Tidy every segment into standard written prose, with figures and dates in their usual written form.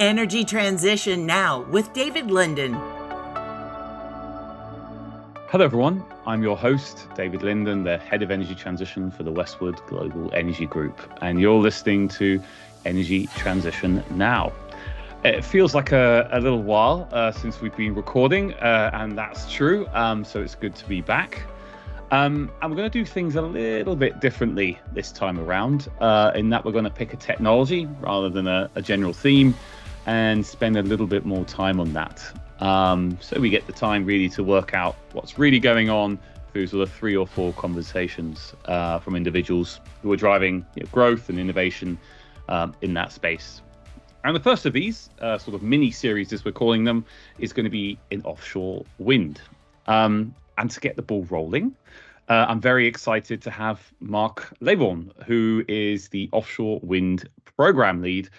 Energy Transition Now with David Linden. Hello everyone, I'm your host, David Linden, the Head of Energy Transition for the Westwood Global Energy Group, and you're listening to Energy Transition Now. It feels like a little while since we've been recording, and that's true, so it's good to be back. And we're going to do things a little bit differently this time around, in that we're going to pick a technology rather than a general theme and spend a little bit more time on that. So we get the time really to work out what's really going on through sort of 3 or 4 conversations from individuals who are driving growth and innovation in that space. And the first of these sort of mini series, as we're calling them, is going to be in offshore wind. And to get the ball rolling, I'm very excited to have Mark Leybourne, who is the Offshore Wind Program Lead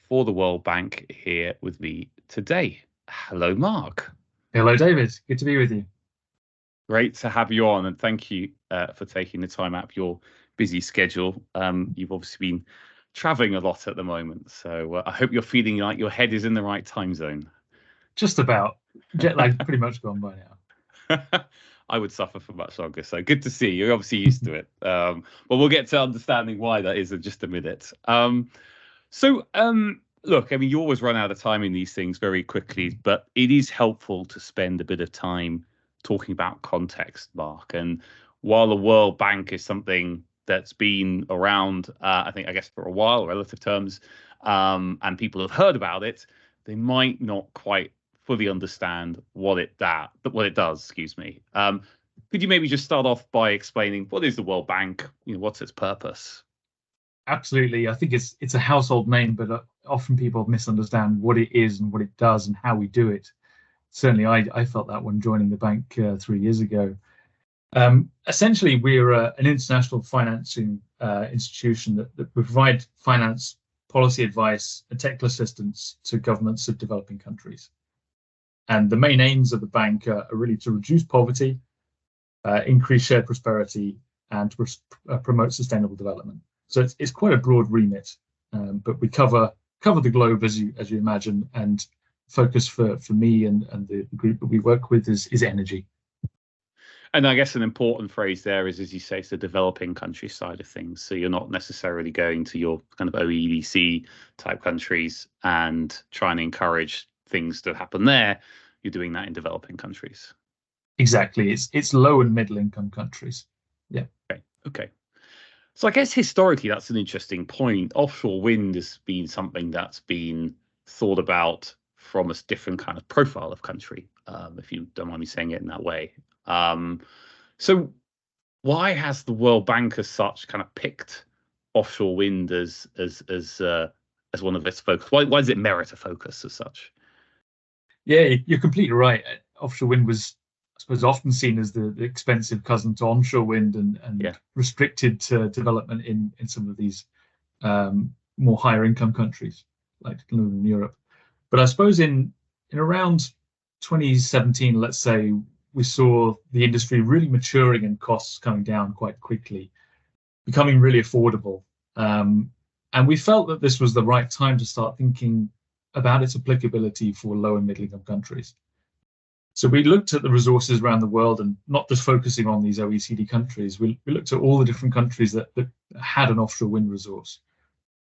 for the World Bank, here with me today. Hello, Mark. Hello, David. Good to be with you. Great to have you on, and thank you for taking the time out of your busy schedule. You've obviously been traveling a lot at the moment, so I hope you're feeling like your head is in the right time zone. Just about. Jet lag pretty much gone by now. I would suffer for much longer, so good to see you. You're obviously used to it. But we'll get to understanding why that is in just a minute. Look, I mean, you always run out of time in these things very quickly, but it is helpful to spend a bit of time talking about context, Mark. And while the World Bank is something that's been around, I guess for a while, relative terms, and people have heard about it, they might not quite fully understand what it does. Could you maybe just start off by explaining what is the World Bank? What's its purpose? Absolutely. I think it's a household name, but often people misunderstand what it is and what it does and how we do it. Certainly, I felt that when joining the bank 3 years ago. Essentially, we're an international financing institution that provide finance, policy advice, and technical assistance to governments of developing countries. And the main aims of the bank are really to reduce poverty, increase shared prosperity, and to promote sustainable development. So it's quite a broad remit, but we cover the globe, as you imagine, and focus for me and the group that we work with is energy. And I guess an important phrase there is, as you say, it's the developing country side of things. So you're not necessarily going to your kind of OEDC type countries and trying to encourage things to happen there. You're doing that in developing countries. Exactly. It's low and middle income countries. Yeah. Okay. So I guess historically, that's an interesting point. Offshore wind has been something that's been thought about from a different kind of profile of country, if you don't mind me saying it in that way. So why has the World Bank as such kind of picked offshore wind as one of its focus? Why does it merit a focus as such? Yeah, you're completely right. Offshore wind was, I suppose, often seen as the expensive cousin to onshore wind and restricted to development in some of these more higher income countries like Northern Europe. But I suppose in around 2017, let's say, we saw the industry really maturing and costs coming down quite quickly, becoming really affordable. And we felt that this was the right time to start thinking about its applicability for low and middle income countries. So we looked at the resources around the world and not just focusing on these OECD countries. We looked at all the different countries that had an offshore wind resource.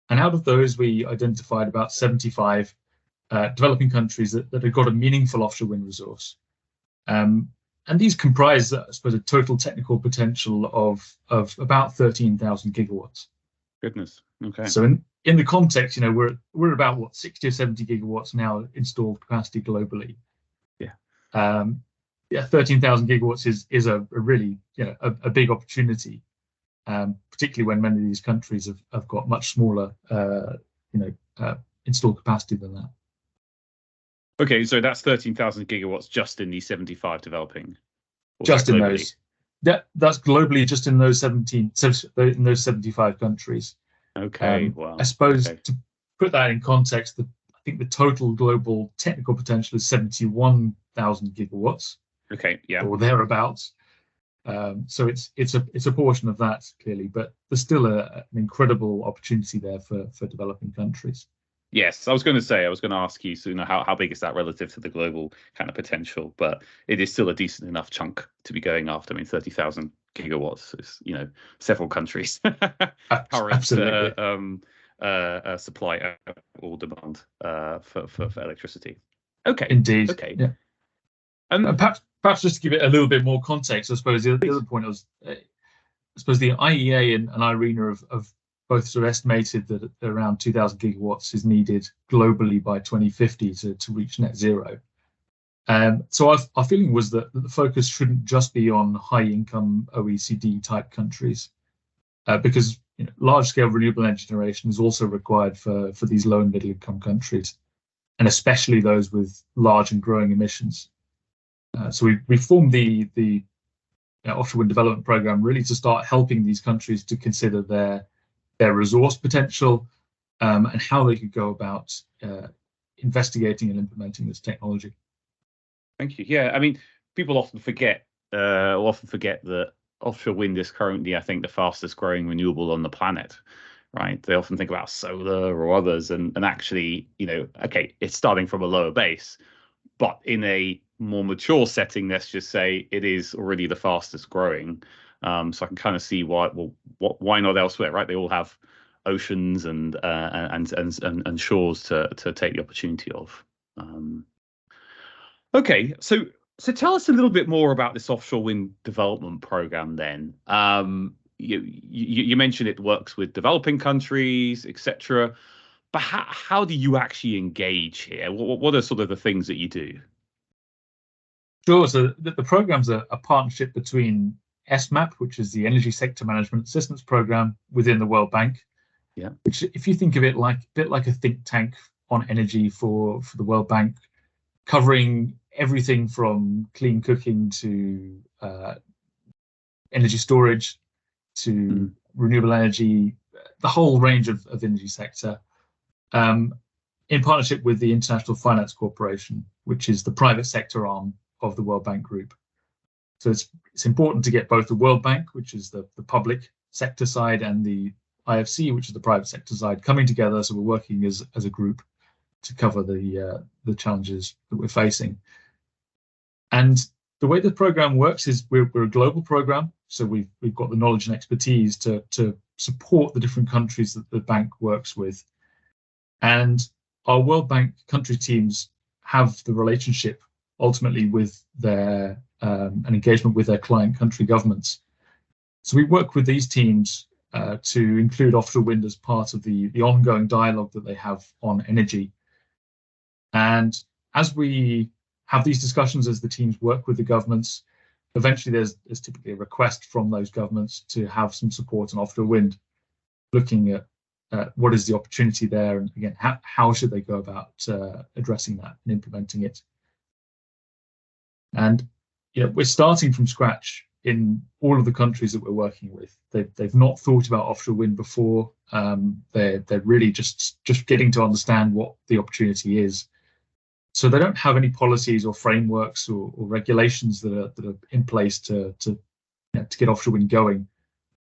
And out of those, we identified about 75 developing countries that had got a meaningful offshore wind resource. And these comprise, I suppose, a total technical potential of about 13,000 gigawatts. Goodness. Okay. So in the context, we're about 60 or 70 gigawatts now installed capacity globally. 13,000 gigawatts is a really a big opportunity, particularly when many of these countries have got much smaller installed capacity than that. Okay, so that's 13,000 gigawatts just in these 75 developing. Just in those. That's globally, just in those 75 countries. Okay, wow. I suppose to put that in context, I think the total global technical potential is 71,000 gigawatts. Okay, yeah. Or thereabouts. So it's a portion of that, clearly, but there's still an incredible opportunity there for developing countries. Yes, I was going to ask you, so how big is that relative to the global kind of potential? But it is still a decent enough chunk to be going after. I mean, 30,000 gigawatts is, several countries current Absolutely. supply or demand for electricity. Okay, Indeed. okay. Yeah. Perhaps just to give it a little bit more context, I suppose the other point was, I suppose the IEA and IRENA have both sort of estimated that around 2,000 gigawatts is needed globally by 2050 to reach net zero. So our feeling was that the focus shouldn't just be on high-income OECD type countries, because large-scale renewable energy generation is also required for these low and middle-income countries, and especially those with large and growing emissions. So we formed the Offshore Wind Development Program really to start helping these countries to consider their resource potential, and how they could go about investigating and implementing this technology. Thank you. Yeah, I mean, people often forget that offshore wind is currently, I think, the fastest growing renewable on the planet, right? They often think about solar or others, and actually, okay, it's starting from a lower base, but in a more mature setting, let's just say it is already the fastest growing. So I can kind of see why not elsewhere, right? They all have oceans and shores to take the opportunity of. Okay, so tell us a little bit more about this offshore wind development program then. You mentioned it works with developing countries, etc. But how do you actually engage here? What are sort of the things that you do? Sure. So the program's a partnership between SMAP, which is the Energy Sector Management Assistance Program within the World Bank. Yeah. Which, if you think of it like a bit like a think tank on energy for the World Bank, covering everything from clean cooking to energy storage to renewable energy, the whole range of energy sector, in partnership with the International Finance Corporation, which is the private sector arm of the World Bank Group. So it's important to get both the World Bank, which is the public sector side, and the IFC, which is the private sector side, coming together. So we're working as a group to cover the challenges that we're facing. And the way the program works is we're a global program, so we've got the knowledge and expertise to support the different countries that the bank works with. And our World Bank country teams have the relationship ultimately with their an engagement with their client country governments. So we work with these teams to include offshore wind as part of the ongoing dialogue that they have on energy. And as we have these discussions, as the teams work with the governments, eventually there's typically a request from those governments to have some support on offshore wind, looking at what is the opportunity there, and again, how should they go about addressing that and implementing it. And we're starting from scratch in all of the countries that we're working with. They've not thought about offshore wind before. They're really just getting to understand what the opportunity is. So they don't have any policies or frameworks or regulations that are in place to get offshore wind going.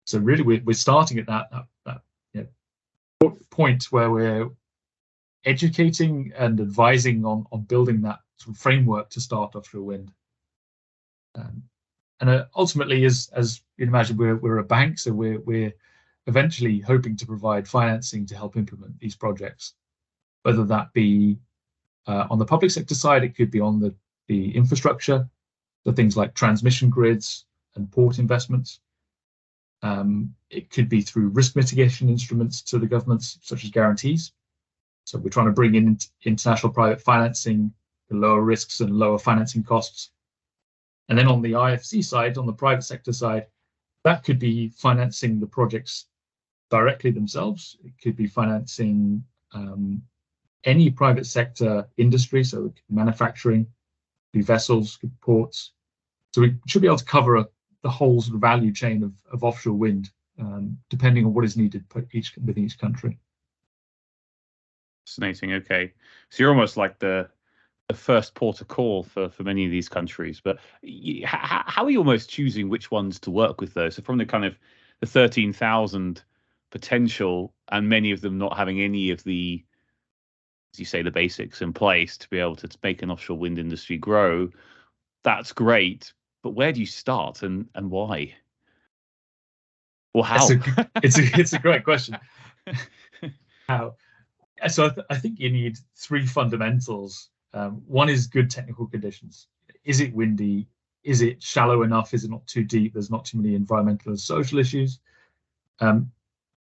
So really, we're starting at that point where we're educating and advising on building that sort of framework to start offshore wind. And ultimately, as you'd imagine, we're a bank, so we're eventually hoping to provide financing to help implement these projects, whether that be on the public sector side, it could be on the infrastructure, so things like transmission grids and port investments. It could be through risk mitigation instruments to the governments, such as guarantees. So we're trying to bring in international private financing to lower risks and lower financing costs. And then on the IFC side, on the private sector side, that could be financing the projects directly themselves. It could be financing any private sector industry, so it could be manufacturing, could be vessels, could be ports. So we should be able to cover the whole sort of value chain of offshore wind, depending on what is needed within each country. Fascinating. Okay, so you're almost like the first port of call for many of these countries. But how are you almost choosing which ones to work with, though? So from the kind of the 13,000 potential, and many of them not having any of the as you say, the basics in place to be able to make an offshore wind industry grow, that's great. But where do you start and why? Or how? It's a great question. How? So I think you need three fundamentals. One is good technical conditions. Is it windy? Is it shallow enough? Is it not too deep? There's not too many environmental and social issues.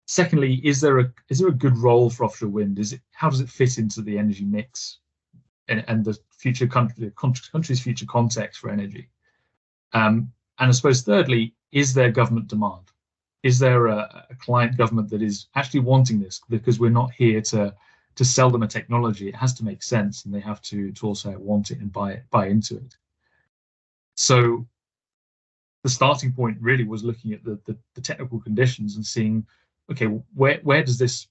Secondly, is there a good role for offshore wind? How does it fit into the energy mix and the country's future context for energy? And I suppose thirdly, is there government demand? Is there a client government that is actually wanting this? Because we're not here to sell them a technology. It has to make sense, and they have to also want it and buy into it. So the starting point really was looking at the technical conditions and seeing, okay, where does this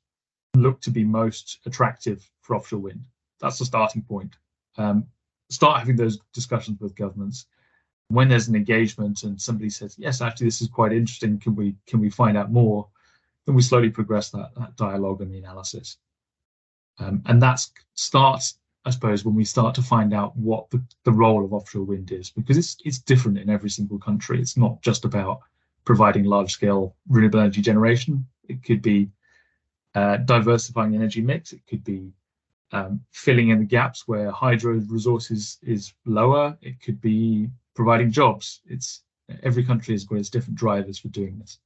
look to be most attractive for offshore wind? That's the starting point. Start having those discussions with governments. When there's an engagement and somebody says, yes, actually, this is quite interesting, can we find out more? Then we slowly progress that dialogue and the analysis. And that starts, I suppose, when we start to find out what the role of offshore wind is, because it's different in every single country. It's not just about providing large-scale renewable energy generation. It could be diversifying the energy mix. It could be filling in the gaps where hydro resources is lower. It could be providing jobs. Every country has got its different drivers for doing this.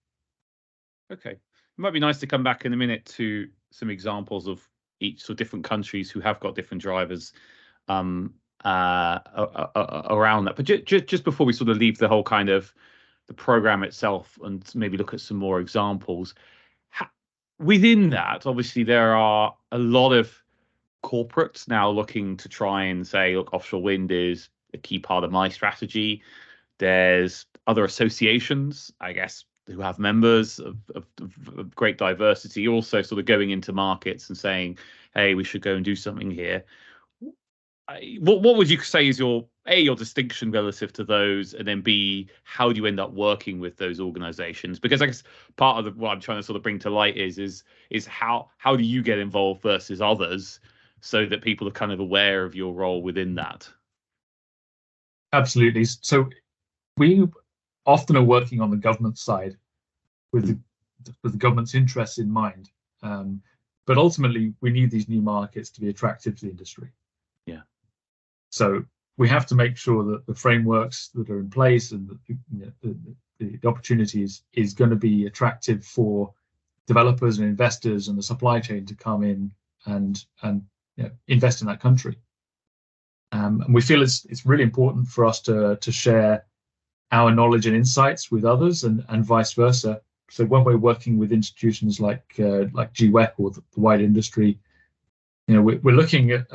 Okay, it might be nice to come back in a minute to some examples of each sort of different countries who have got different drivers around that. But just before we sort of leave the whole kind of the program itself and maybe look at some more examples, within that, obviously there are a lot of corporates now looking to try and say, look, offshore wind is a key part of my strategy. There's other associations, I guess, who have members of great diversity, also sort of going into markets and saying, hey, we should go and do something here. What would you say is your distinction relative to those, and then B, how do you end up working with those organizations? Because I guess part of what I'm trying to sort of bring to light is how do you get involved versus others, so that people are kind of aware of your role within that? Absolutely. So we often are working on the government side with the government's interests in mind. But ultimately, we need these new markets to be attractive to the industry. Yeah. So we have to make sure that the frameworks that are in place and the opportunities is going to be attractive for developers and investors and the supply chain to come in and invest in that country. And we feel it's really important for us to share our knowledge and insights with others and vice versa. So when we're working with institutions like GWEC or the wider industry, we're looking at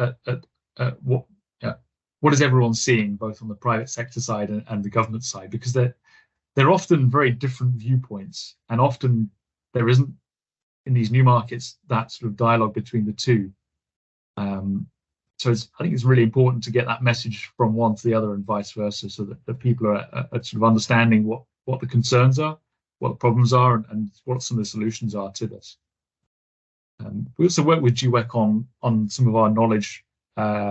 what is everyone seeing, both on the private sector side and the government side, because they're often very different viewpoints, and often there isn't in these new markets that sort of dialogue between the two. So I think it's really important to get that message from one to the other and vice versa, so that the people are sort of understanding what the concerns are, what the problems are, and what some of the solutions are to this. We also work with GWEC on some of our knowledge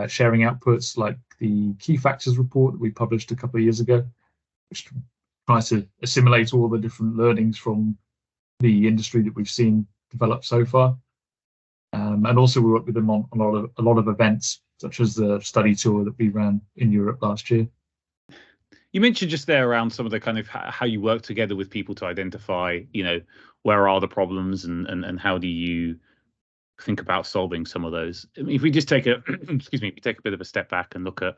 sharing outputs, like the key factors report that we published a couple of years ago, which tries to assimilate all the different learnings from the industry that we've seen develop so far. And also we work with them on a lot of events, such as the study tour that we ran in Europe last year. You mentioned just there around some of the kind of how you work together with people to identify, where are the problems and how do you think about solving some of those. I mean, if we just take a bit of a step back and look at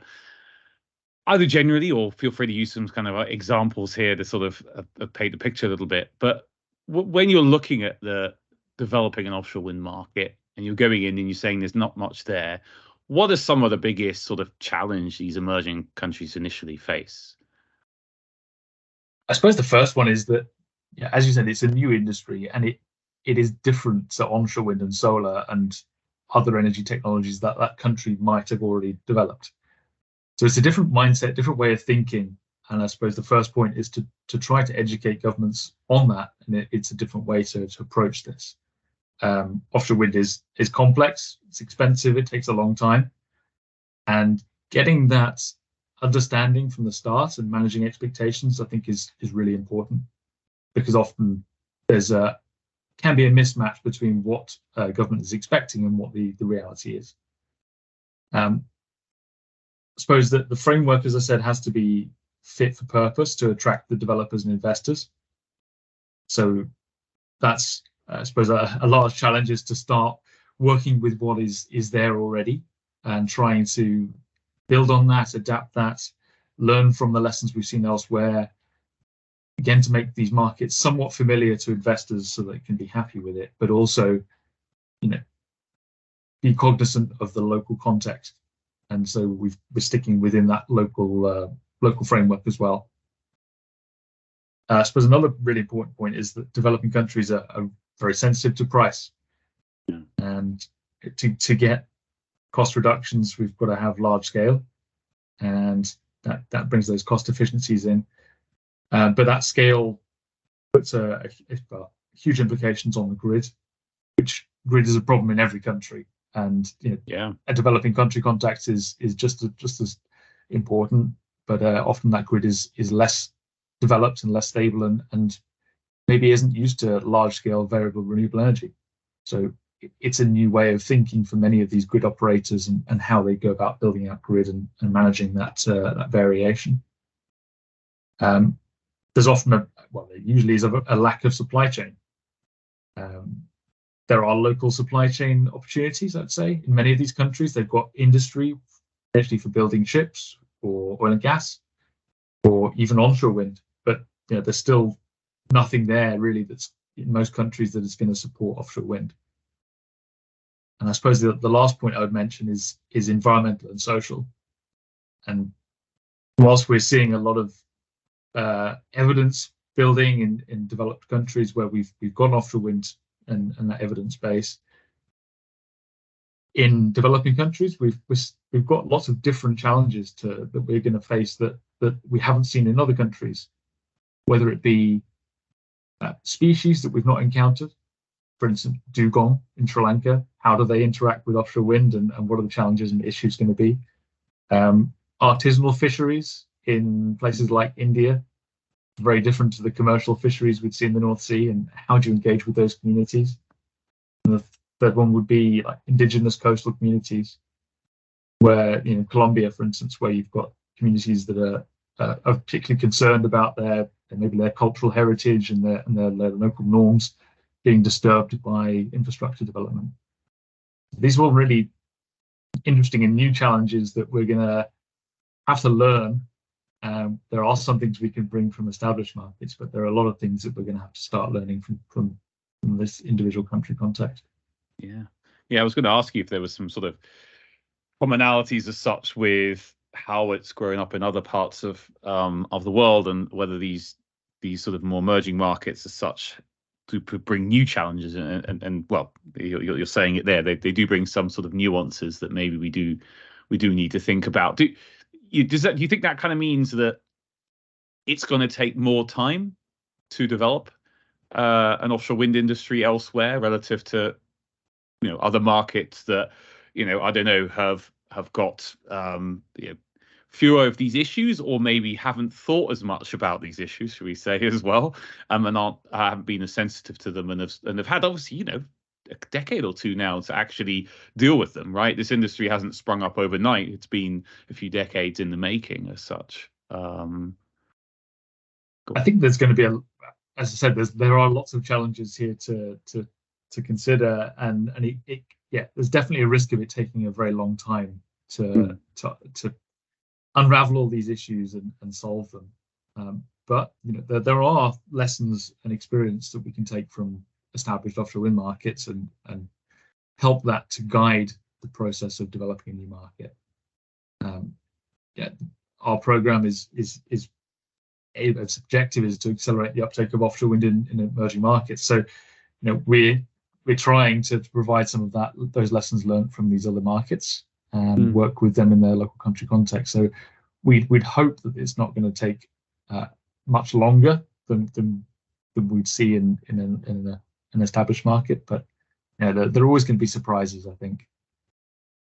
either generally, or feel free to use some kind of examples here to sort of paint the picture a little bit. But when you're looking at the developing an offshore wind market and you're going in and you're saying there's not much there, what are some of the biggest sort of challenge these emerging countries initially face? I suppose the first one is that, as you said, it's a new industry, and it is different to onshore wind and solar and other energy technologies that country might have already developed. So it's a different mindset, different way of thinking. And I suppose the first point is to try to educate governments on that. And it's a different way to approach this. offshore wind is complex, it's expensive, it takes a long time, and getting that understanding from the start and managing expectations, I think, is really important, because often can be a mismatch between what government is expecting and what the reality is. I suppose that the framework, as I said, has to be fit for purpose to attract the developers and investors. So that's, I suppose, a large challenge is to start working with what is there already and trying to build on that, adapt that, learn from the lessons we've seen elsewhere, again, to make these markets somewhat familiar to investors so they can be happy with it, but also, be cognizant of the local context. And so we're sticking within that local framework as well. I suppose another really important point is that developing countries are very sensitive to price. Yeah. And to get cost reductions, we've got to have large scale, and that brings those cost efficiencies in. But that scale puts huge implications on the grid, which grid is a problem in every country. And a developing country context is just as important, but often that grid is less developed and less stable, and maybe isn't used to large scale variable renewable energy. So it's a new way of thinking for many of these grid operators and how they go about building out grid and managing that variation. There's often there usually is a lack of supply chain. There are local supply chain opportunities, I'd say, in many of these countries. They've got industry, especially for building ships or oil and gas, or even onshore wind. But there's still nothing there really that's in most countries that is going to support offshore wind. And I suppose the last point I would mention is environmental and social. And whilst we're seeing a lot of evidence building in developed countries where we've got offshore wind and that evidence base, in developing countries we've got lots of different challenges that we're going to face that we haven't seen in other countries, whether it be species that we've not encountered. For instance, dugong in Sri Lanka, how do they interact with offshore wind, and what are the challenges and issues going to be? Artisanal fisheries in places like India, very different to the commercial fisheries we'd see in the North Sea, and how do you engage with those communities? And the third one would be like indigenous coastal communities, where Colombia, for instance, where you've got communities that are particularly concerned about maybe their cultural heritage and their local norms being disturbed by infrastructure development. These are all really interesting and new challenges that we're going to have to learn. There are some things we can bring from established markets, but there are a lot of things that we're going to have to start learning from this individual country context. Yeah, I was going to ask you if there was some sort of commonalities as such with how it's growing up in other parts of the world, and whether these sort of more emerging markets as such to bring new challenges, and well, you're saying it there. They do bring some sort of nuances that maybe we do need to think about. Do you think that kind of means that it's going to take more time to develop an offshore wind industry elsewhere relative to other markets that I don't know have got fewer of these issues, or maybe haven't thought as much about these issues, should we say, as well, and haven't been as sensitive to them, and have had obviously a decade or two now to actually deal with them, right? This industry hasn't sprung up overnight. It's been a few decades in the making as such. I think there's going to be as I said, there are lots of challenges here to consider, and there's definitely a risk of it taking a very long time to unravel all these issues and solve them. But there are lessons and experience that we can take from established offshore wind markets and help that to guide the process of developing a new market. Our program its objective is to accelerate the uptake of offshore wind in emerging markets. So we're trying to provide some of those lessons learned from these other markets and work with them in their local country context. So we'd hope that it's not going to take much longer than we'd see in an established market, but there are always going to be surprises, I think.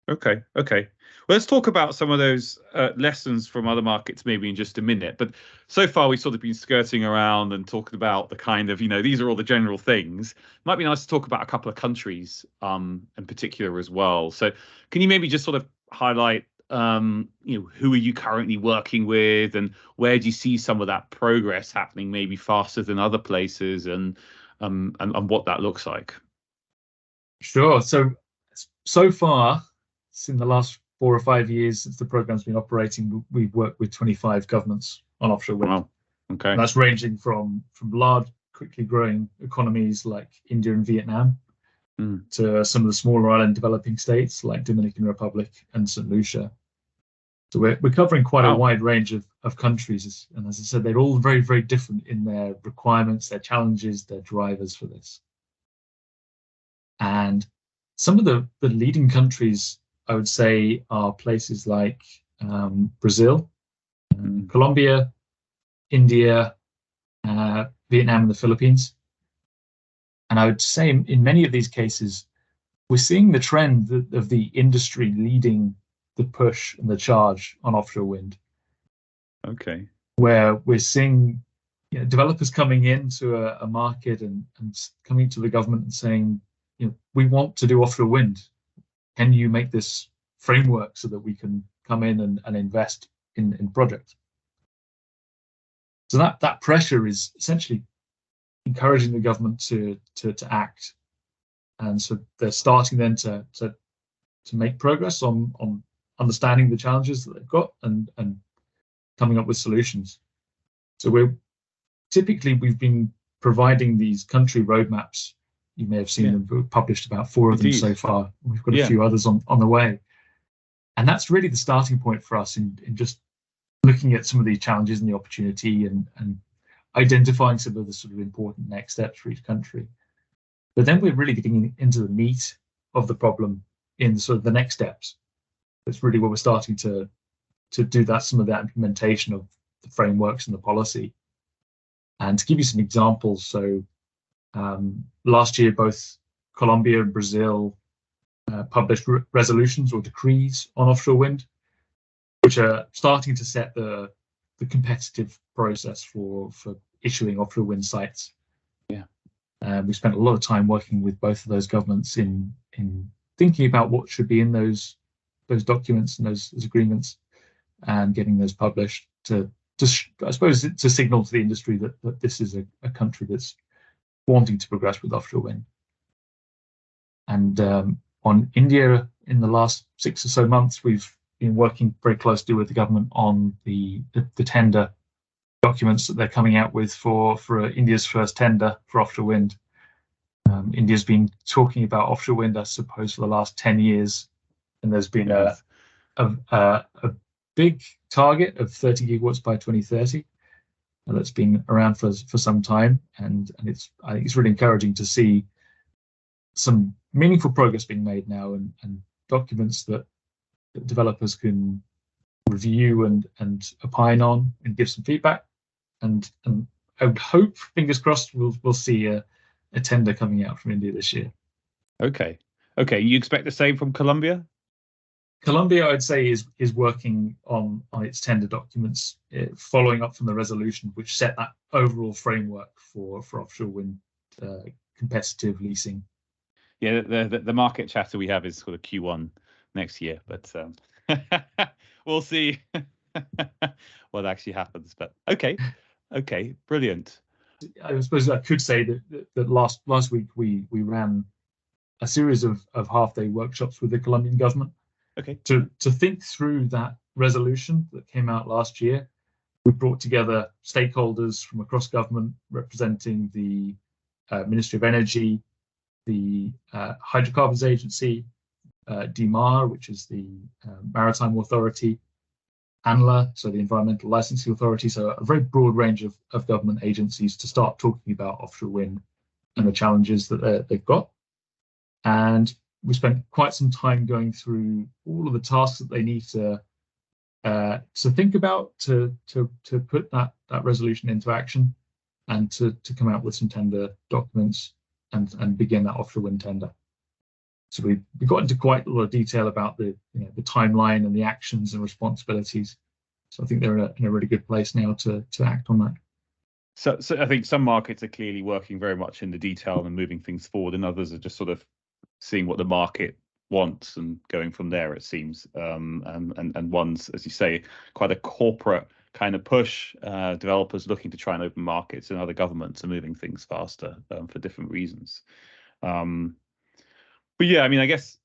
Okay. Well, let's talk about some of those lessons from other markets maybe in just a minute. But so far, we've sort of been skirting around and talking about the kind of, these are all the general things. Might be nice to talk about a couple of countries in particular as well. So can you maybe just sort of highlight, who are you currently working with, and where do you see some of that progress happening maybe faster than other places, and what that looks like? Sure. So far, in the last 4 or 5 years since the program's been operating, we've worked with 25 governments on offshore wind. Wow. Okay. And that's ranging from large, quickly growing economies like India and Vietnam to some of the smaller island developing states like Dominican Republic and St. Lucia. So we're covering quite a wide range of countries. And as I said, they're all very, very different in their requirements, their challenges, their drivers for this. And some of the leading countries, I would say, are places like Brazil, Colombia, India, Vietnam, and the Philippines. And I would say in many of these cases, we're seeing the trend of the industry leading the push and the charge on offshore wind. Okay. Where we're seeing developers coming into a market and coming to the government and saying, we want to do offshore wind. Can you make this framework so that we can come in and invest in projects? So that pressure is essentially encouraging the government to act. And so they're starting then to make progress on understanding the challenges that they've got and coming up with solutions. So we've been providing these country roadmaps. You may have seen them. We've published about 4 of them so far. We've got a few others on the way. And that's really the starting point for us in just looking at some of these challenges and the opportunity and identifying some of the sort of important next steps for each country. But then we're really getting into the meat of the problem in sort of the next steps. That's really where we're starting to do some of that implementation of the frameworks and the policy. And to give you some examples, so last year, both Colombia and Brazil published resolutions or decrees on offshore wind, which are starting to set the competitive process for issuing offshore wind sites. We spent a lot of time working with both of those governments in thinking about what should be in those documents and those agreements, and getting those published to I suppose to signal to the industry that this is a country that's wanting to progress with offshore wind. And on India, in the last 6 or so months, we've been working very closely with the government on the tender documents that they're coming out with for India's first tender for offshore wind. India's been talking about offshore wind, I suppose, for the last 10 years, and there's been a big target of 30 gigawatts by 2030. And that's been around for some time, and I think it's really encouraging to see some meaningful progress being made now, and documents that developers can review and opine on and give some feedback. And I would hope, fingers crossed, we'll see a tender coming out from India this year. Okay. You expect the same from Colombia? Colombia, I'd say, is working on its tender documents, following up from the resolution, which set that overall framework for offshore wind competitive leasing. Yeah, the market chatter we have is sort of Q1 next year, but we'll see what actually happens. But okay, brilliant. I suppose I could say that last week we ran a series of half-day workshops with the Colombian government. Okay. To think through that resolution that came out last year. We brought together stakeholders from across government representing the Ministry of Energy, the Hydrocarbons Agency, DMAR, which is the Maritime Authority, ANLA, so the Environmental Licensing Authority, so a very broad range of government agencies to start talking about offshore wind and the challenges that they've got. And we spent quite some time going through all of the tasks that they need to think about to put that resolution into action, and to come out with some tender documents and begin that offshore wind tender. So we got into quite a lot of detail about the timeline and the actions and responsibilities. So I think they're in a really good place now to act on that. So I think some markets are clearly working very much in the detail and moving things forward, and others are just sort of seeing what the market wants and going from there, it seems. And one's, as you say, quite a corporate kind of push, developers looking to try and open markets, and other governments are moving things faster for different reasons. But yeah, I mean, I guess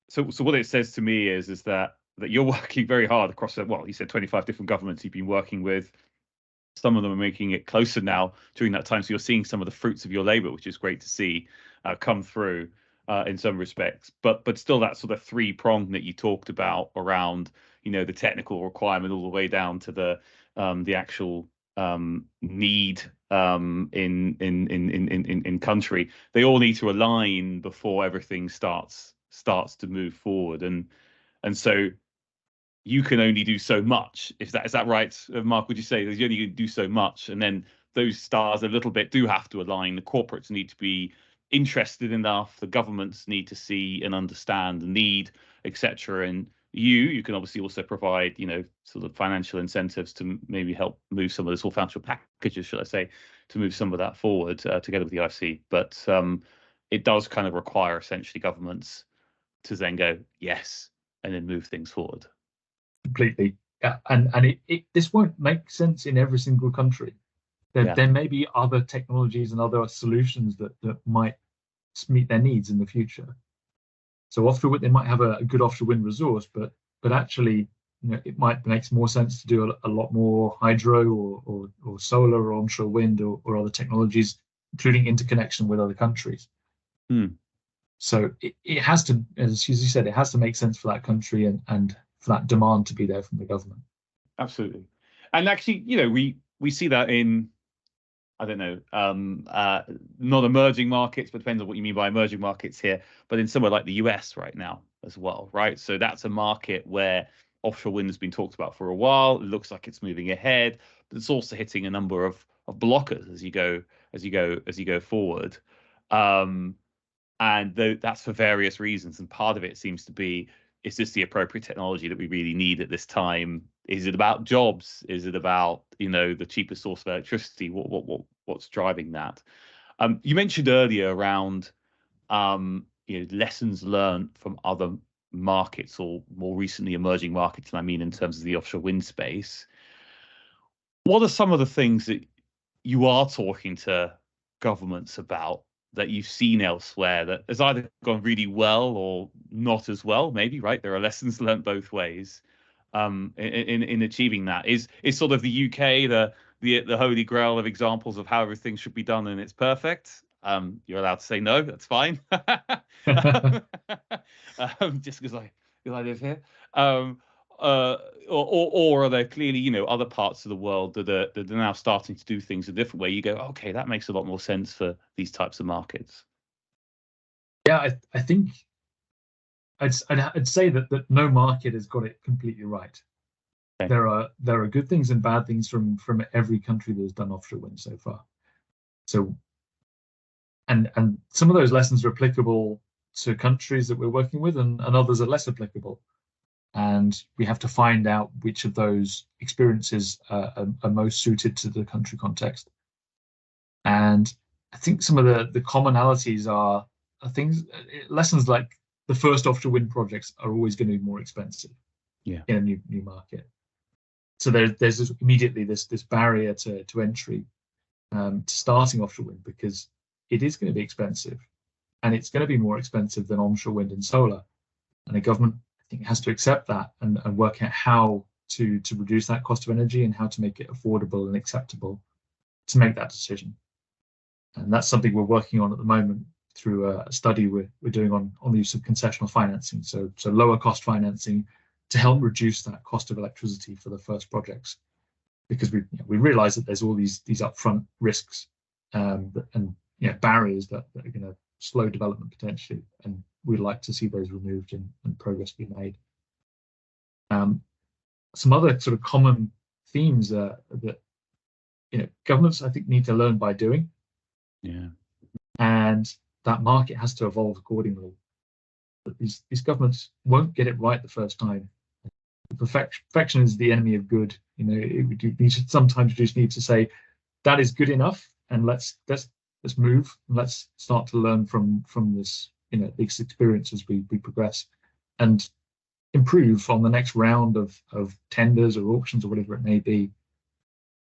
so what it says to me is that you're working very hard across, well, you said 25 different governments you've been working with. Some of them are making it closer now during that time. So you're seeing some of the fruits of your labor, which is great to see come through in some respects. But still, that sort of three-prong that you talked about around, the technical requirement all the way down to the actual need in country. They all need to align before everything starts to move forward. And so you can only do so much. Is that right, Mark? Would you say that you only do so much, and then those stars a little bit do have to align? The corporates need to be interested enough. The governments need to see and understand the need, etc. And you can obviously also provide, sort of financial incentives to maybe help move some of this, or financial packages, should I say, to move some of that forward together with the IFC. But it does kind of require essentially governments to then go yes and then move things forward. Completely. Yeah. And this won't make sense in every single country. There may be other technologies and other solutions that might meet their needs in the future. So offshore wind, they might have a good offshore wind resource, but actually, it might make more sense to do a lot more hydro or solar or onshore wind or other technologies, including interconnection with other countries. So it has to, as you said, it has to make sense for that country and for that demand to be there from the government. Absolutely. And actually, we see that in, I don't know, not emerging markets, but depends on what you mean by emerging markets here, but in somewhere like the US right now as well, right? So that's a market where offshore wind has been talked about for a while. It looks like it's moving ahead, but it's also hitting a number of blockers as you go forward. And that's for various reasons. And part of it seems to be, is this the appropriate technology that we really need at this time? Is it about jobs? Is it about, the cheapest source of electricity? What's driving that? You mentioned earlier around, lessons learned from other markets, or more recently emerging markets, and I mean in terms of the offshore wind space. What are some of the things that you are talking to governments about that you've seen elsewhere that has either gone really well or not as well? Maybe, right? There are lessons learned both ways in achieving that. Is sort of the UK the holy grail of examples of how everything should be done and it's perfect? You're allowed to say no. That's fine. Just because I live here. Or are there clearly, other parts of the world that are now starting to do things a different way? You go, okay, that makes a lot more sense for these types of markets. Yeah, I think I'd say that no market has got it completely right. Okay. There are good things and bad things from every country that has done offshore wind so far. So, and some of those lessons are applicable to countries that we're working with, and others are less applicable. And we have to find out which of those experiences are most suited to the country context. And I think some of the commonalities are lessons like the first offshore wind projects are always going to be more expensive in a new market. So there's immediately this barrier to entry to starting offshore wind, because it is going to be expensive, and it's going to be more expensive than onshore wind and solar. And the government, I think, has to accept that and work out how to reduce that cost of energy and how to make it affordable and acceptable to make that decision. And that's something we're working on at the moment through a study we're doing on the use of concessional financing, so lower cost financing to help reduce that cost of electricity for the first projects, because we realize that there's all these upfront risks and barriers that are going to slow development potentially, and we'd like to see those removed and progress be made. Some other sort of common themes that governments, I think, need to learn by doing. And that market has to evolve accordingly. But these governments won't get it right the first time. Perfection is the enemy of good. Sometimes you just need to say that is good enough, and let's move, and let's start to learn from this, these experiences we progress, and improve on the next round of tenders or auctions or whatever it may be.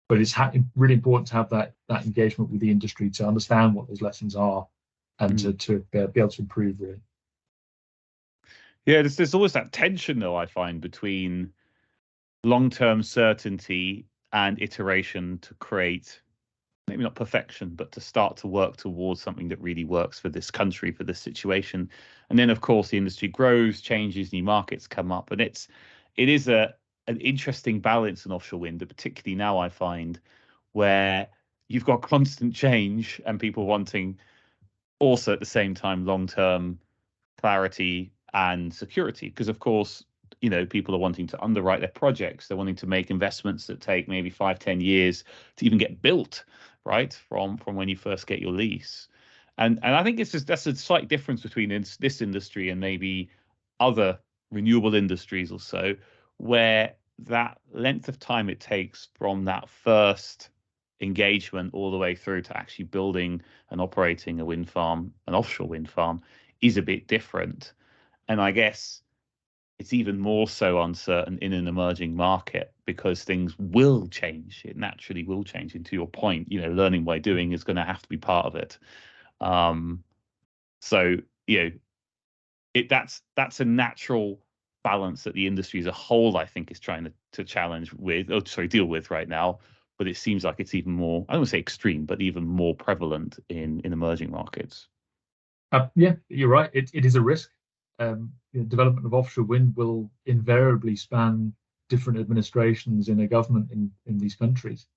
But it's really important to have that engagement with the industry to understand what those lessons are, and to be able to improve, really. Yeah, there's always that tension, though, I find, between long-term certainty and iteration to create, maybe not perfection, but to start to work towards something that really works for this country, for this situation. And then, of course, the industry grows, changes, new markets come up, and it is an interesting balance in offshore wind, particularly now, I find, where you've got constant change and people wanting also at the same time long-term clarity and security, because of course, people are wanting to underwrite their projects. They're wanting to make investments that take maybe 5-10 years to even get built, right, from when you first get your lease. And I think that's a slight difference between this industry and maybe other renewable industries or so, where that length of time it takes from that first engagement all the way through to actually building and operating a wind farm, an offshore wind farm, is a bit different. And I guess it's even more so uncertain in an emerging market because things will change. It naturally will change. And to your point, learning by doing is going to have to be part of it. So that's a natural balance that the industry as a whole, I think, is trying to deal with right now. But it seems like it's even more, I don't want to say extreme, but even more prevalent in emerging markets. Yeah, you're right. It is a risk. Development of offshore wind will invariably span different administrations in a government in these countries,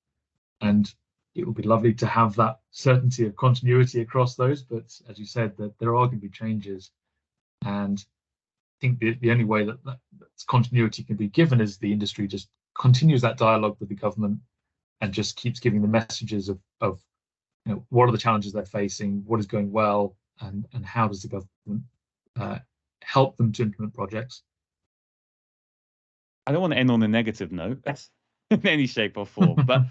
and it would be lovely to have that certainty of continuity across those. But as you said, that there are going to be changes, and I think the only way that continuity can be given is the industry just continues that dialogue with the government and just keeps giving the messages of what are the challenges they're facing, what is going well, and how does the government help them to implement projects. I don't want to end on a negative note in any shape or form, but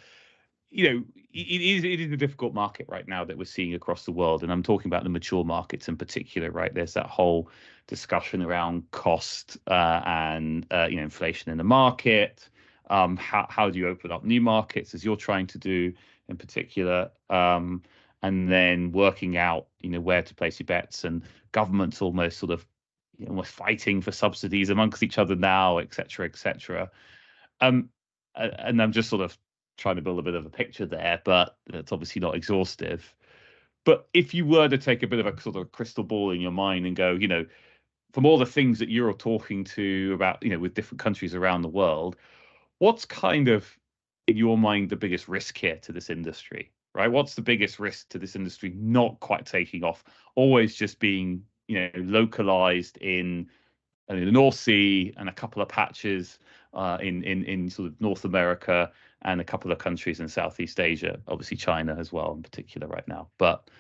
it is a difficult market right now that we're seeing across the world, and I'm talking about the mature markets in particular. Right, there's that whole discussion around cost and inflation in the market. How do you open up new markets, as you're trying to do in particular, and then working out where to place your bets, and governments almost sort of almost fighting for subsidies amongst each other now, et cetera, et cetera. And I'm just sort of trying to build a bit of a picture there, but it's obviously not exhaustive. But if you were to take a bit of a sort of crystal ball in your mind and go, from all the things that you're talking to about, with different countries around the world, what's kind of, in your mind, the biggest risk here to this industry, right? What's the biggest risk to this industry not quite taking off, always just being localized in the North Sea and a couple of patches in sort of North America and a couple of countries in Southeast Asia, obviously China as well in particular right now. But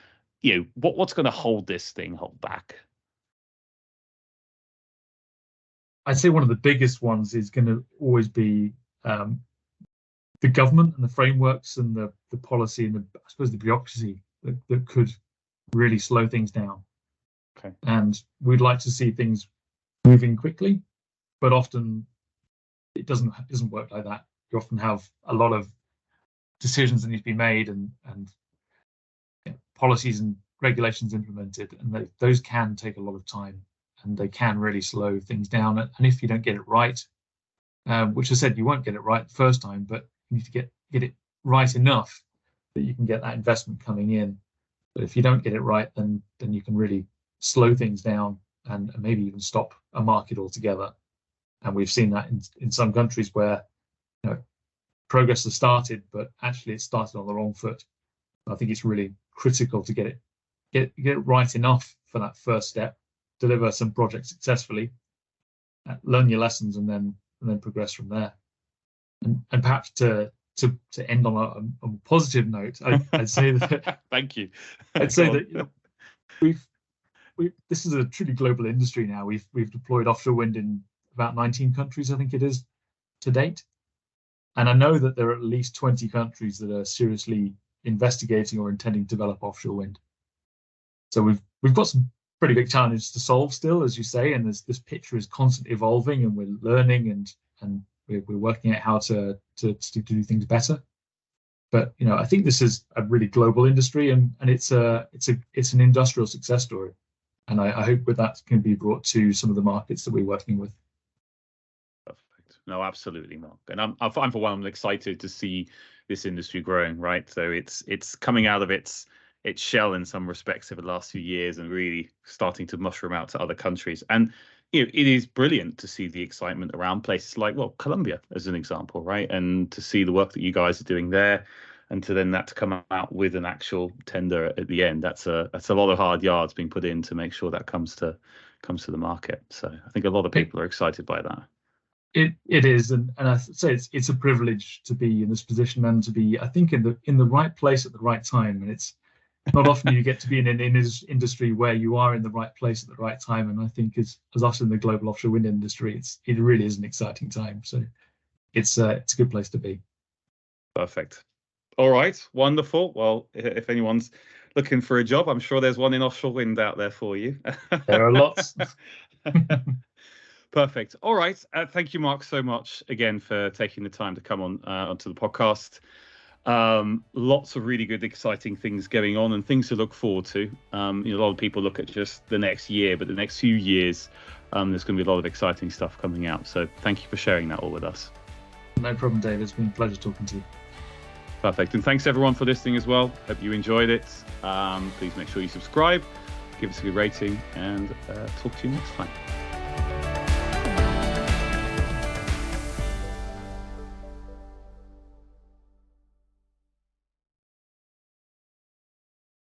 what's going to hold this thing back? I'd say one of the biggest ones is going to always be the government and the frameworks and the policy and I suppose the bureaucracy that could really slow things down. Okay. And we'd like to see things moving quickly, but often it doesn't work like that. You often have a lot of decisions that need to be made and policies and regulations implemented, and those can take a lot of time, and they can really slow things down. And if you don't get it right, which I said you won't get it right the first time, but you need to get it right enough that you can get that investment coming in. But if you don't get it right, then you can really slow things down and maybe even stop a market altogether. And we've seen that in some countries where progress has started, but actually it started on the wrong foot. I think it's really critical to get it right enough for that first step, deliver some projects successfully, learn your lessons, and then progress from there. And perhaps to end on a positive note, I'd say that thank you. I'd say that this is a truly global industry now. We've deployed offshore wind in about 19 countries, I think it is, to date. And I know that there are at least 20 countries that are seriously investigating or intending to develop offshore wind. So we've got some pretty big challenges to solve still, as you say, and this picture is constantly evolving, and we're learning and we're working out how to do things better. But I think this is a really global industry, and it's an industrial success story, and I hope that can be brought to some of the markets that we're working with. Perfect. No, absolutely, Mark. And I'm for one, I'm excited to see this industry growing. Right, so it's coming out of its shell in some respects over the last few years, and really starting to mushroom out to other countries. And it is brilliant to see the excitement around places like, Colombia as an example, right? And to see the work that you guys are doing there, and to come out with an actual tender at the end. That's a lot of hard yards being put in to make sure that comes to the market. So I think a lot of people are excited by that. It is, and I say it's a privilege to be in this position, and to be, I think, in the right place at the right time. And it's not often you get to be in an industry where you are in the right place at the right time. And I think as us in the global offshore wind industry, it really is an exciting time. So it's a good place to be. Perfect. All right, wonderful. Well, if anyone's looking for a job, I'm sure there's one in offshore wind out there for you. There are lots. Perfect. All right. Thank you, Mark, so much again for taking the time to come onto the podcast. Lots of really good, exciting things going on, and things to look forward to. A lot of people look at just the next year, but the next few years, there's going to be a lot of exciting stuff coming out. So thank you for sharing that all with us. No problem, David. It's been a pleasure talking to you. Perfect. And thanks everyone for listening as well. Hope you enjoyed it. Please make sure you subscribe, give us a good rating, and talk to you next time.